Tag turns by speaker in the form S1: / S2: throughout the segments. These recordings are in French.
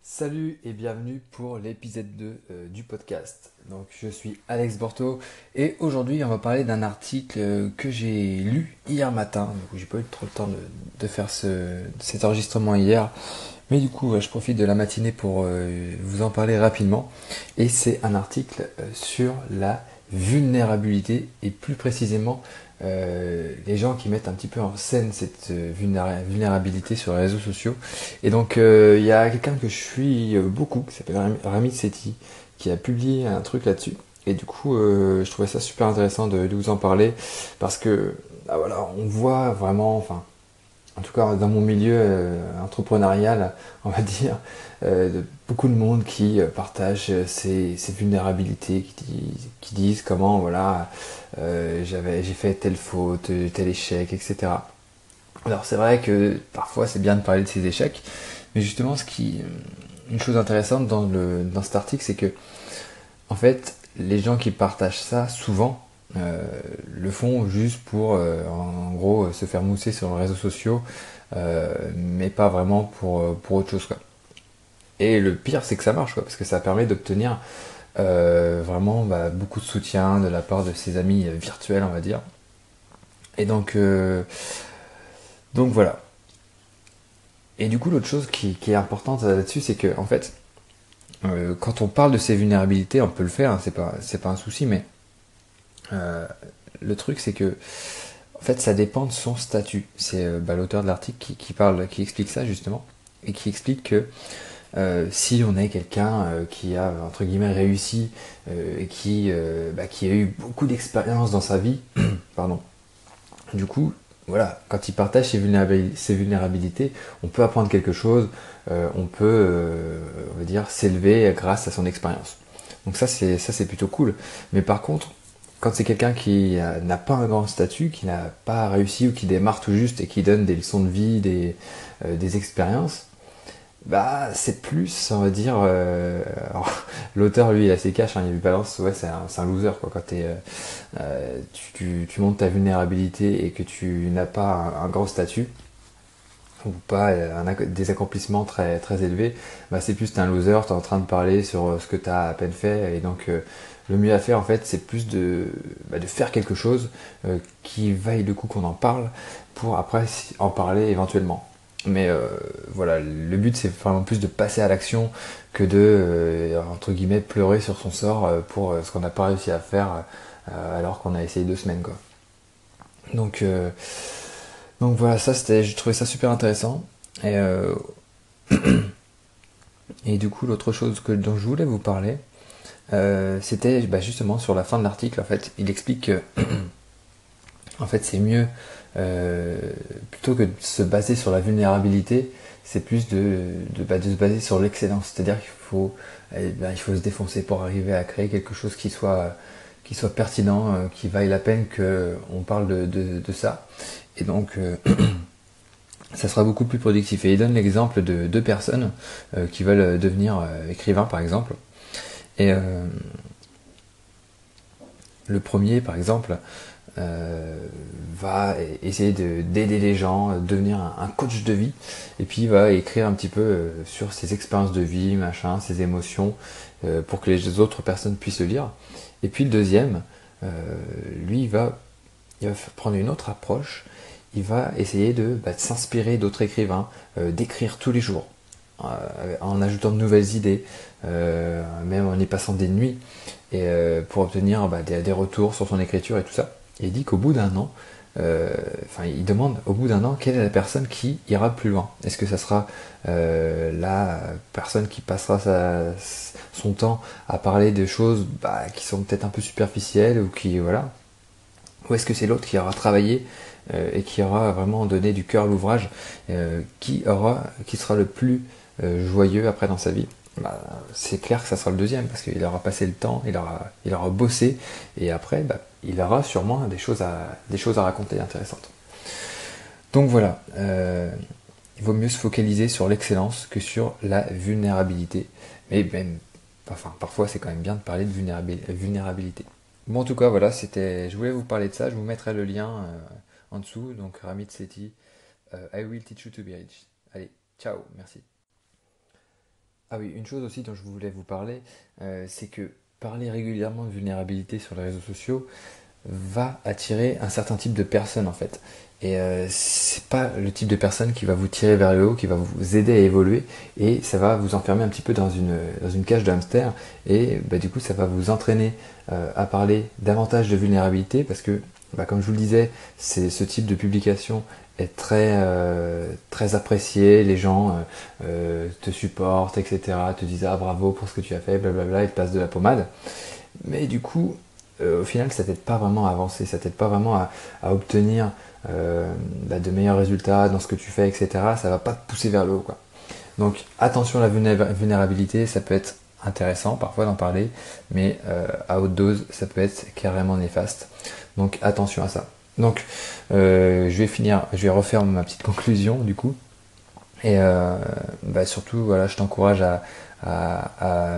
S1: Salut et bienvenue pour l'épisode 2 du podcast. Donc je suis Alex Borto et aujourd'hui on va parler d'un article que j'ai lu hier matin. Du coup j'ai pas eu trop le temps de faire cet enregistrement hier. Mais du coup je profite de la matinée pour vous en parler rapidement. Et c'est un article sur la vulnérabilité et plus précisément les gens qui mettent un petit peu en scène cette vulnérabilité sur les réseaux sociaux. Et donc il y a quelqu'un que je suis beaucoup, qui s'appelle Ramit Sethi, qui a publié un truc là-dessus. Et du coup je trouvais ça super intéressant de vous en parler, parce que voilà, on voit vraiment, enfin en tout cas dans mon milieu entrepreneurial, on va dire, beaucoup de monde qui partage ses vulnérabilités, qui disent comment voilà j'ai fait telle faute, tel échec, etc. Alors c'est vrai que parfois c'est bien de parler de ses échecs, mais justement une chose intéressante dans cet article, c'est que en fait les gens qui partagent ça souvent le font juste pour en gros se faire mousser sur les réseaux sociaux, mais pas vraiment pour autre chose, quoi. Et le pire c'est que ça marche, quoi, parce que ça permet d'obtenir vraiment beaucoup de soutien de la part de ses amis virtuels, on va dire. Et donc voilà. Et du coup l'autre chose qui est importante là-dessus, c'est que en fait quand on parle de ses vulnérabilités, on peut le faire, hein, c'est pas un souci, mais le truc c'est que en fait ça dépend de son statut. C'est l'auteur de l'article qui explique ça justement, et qui explique que si on est quelqu'un qui a entre guillemets réussi et qui a eu beaucoup d'expérience dans sa vie, pardon, du coup voilà, quand il partage ses vulnérabilités, on peut apprendre quelque chose, on peut on va dire s'élever grâce à son expérience. Donc ça c'est plutôt cool. Mais par contre, quand c'est quelqu'un qui n'a pas un grand statut, qui n'a pas réussi ou qui démarre tout juste et qui donne des leçons de vie, des expériences, c'est plus, on va dire, alors, l'auteur lui il a ses caches, hein, il lui balance, ouais c'est un loser, quoi, quand tu montes ta vulnérabilité et que tu n'as pas un grand statut ou pas des accomplissements très très élevés, c'est plus t'es un loser, t'es en train de parler sur ce que t'as à peine fait. Et donc le mieux à faire en fait c'est plus de faire quelque chose qui vaille le coup qu'on en parle, pour après en parler éventuellement. Mais voilà, le but c'est vraiment plus de passer à l'action que de entre guillemets pleurer sur son sort pour ce qu'on n'a pas réussi à faire alors qu'on a essayé 2 semaines, quoi. Donc voilà, j'ai trouvé ça super intéressant. Et, et du coup, l'autre chose dont je voulais vous parler, c'était justement sur la fin de l'article. En fait, il explique que en fait, c'est mieux, plutôt que de se baser sur la vulnérabilité, c'est plus de se baser sur l'excellence. C'est-à-dire il faut se défoncer pour arriver à créer quelque chose qui soit pertinent, qui vaille la peine qu'on parle de ça. Et donc, ça sera beaucoup plus productif. Et il donne l'exemple de 2 personnes qui veulent devenir écrivains, par exemple. Et le premier, par exemple, va essayer d'aider les gens, devenir un coach de vie, et puis il va écrire un petit peu sur ses expériences de vie, machin, ses émotions, pour que les autres personnes puissent le lire. Et puis le deuxième, lui, il va prendre une autre approche. Il va essayer de s'inspirer d'autres écrivains, d'écrire tous les jours, en ajoutant de nouvelles idées, même en y passant des nuits, et pour obtenir des retours sur son écriture et tout ça. Et il dit qu'au bout d'un an, il demande au bout d'un an quelle est la personne qui ira plus loin. Est-ce que ça sera la personne qui passera son temps à parler de choses qui sont peut-être un peu superficielles, ou est-ce que c'est l'autre qui aura travaillé et qui aura vraiment donné du cœur à l'ouvrage, qui sera le plus joyeux après dans sa vie? C'est clair que ça sera le deuxième, parce qu'il aura passé le temps, il aura bossé, et après il aura sûrement des choses à raconter intéressantes. Donc voilà, il vaut mieux se focaliser sur l'excellence que sur la vulnérabilité. Mais parfois c'est quand même bien de parler de vulnérabilité. Bon, en tout cas, voilà, je voulais vous parler de ça. Je vous mettrai le lien en dessous. Donc Ramit Sethi, I will teach you to be rich. Allez, ciao, merci. Ah oui, une chose aussi dont je voulais vous parler, c'est que parler régulièrement de vulnérabilité sur les réseaux sociaux va attirer un certain type de personnes en fait. Et c'est pas le type de personne qui va vous tirer vers le haut, qui va vous aider à évoluer, et ça va vous enfermer un petit peu dans une cage de hamster, et du coup ça va vous entraîner à parler davantage de vulnérabilité, parce que comme je vous le disais, ce type de publication est très apprécié, les gens te supportent, etc., te disent ah bravo pour ce que tu as fait, blablabla, ils te passent de la pommade, mais du coup au final ça t'aide pas vraiment à avancer, ça t'aide pas vraiment à obtenir de meilleurs résultats dans ce que tu fais, etc. Ça va pas te pousser vers le haut, quoi. Donc attention à la vulnérabilité, ça peut être intéressant parfois d'en parler, mais à haute dose ça peut être carrément néfaste. Donc attention à ça. Donc je vais refaire ma petite conclusion du coup. Et surtout, voilà, je t'encourage à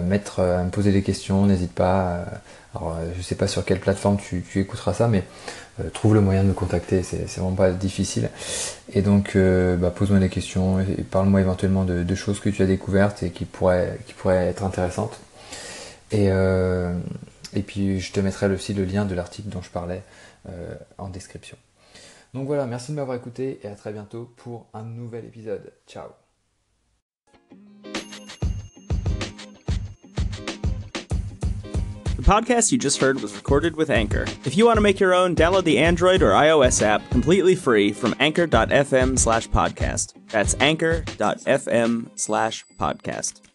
S1: me poser des questions, n'hésite pas. Alors, je sais pas sur quelle plateforme tu écouteras ça, mais trouve le moyen de me contacter, c'est vraiment pas difficile. Et donc, pose-moi des questions et parle-moi éventuellement de choses que tu as découvertes et qui pourraient être intéressantes. Et puis, je te mettrai aussi le lien de l'article dont je parlais en description. Donc voilà, merci de m'avoir écouté et à très bientôt pour un nouvel épisode. Ciao.
S2: The podcast you just heard was recorded with Anchor. If you want to make your own, download the Android or iOS app completely free from anchor.fm/podcast. That's anchor.fm/podcast.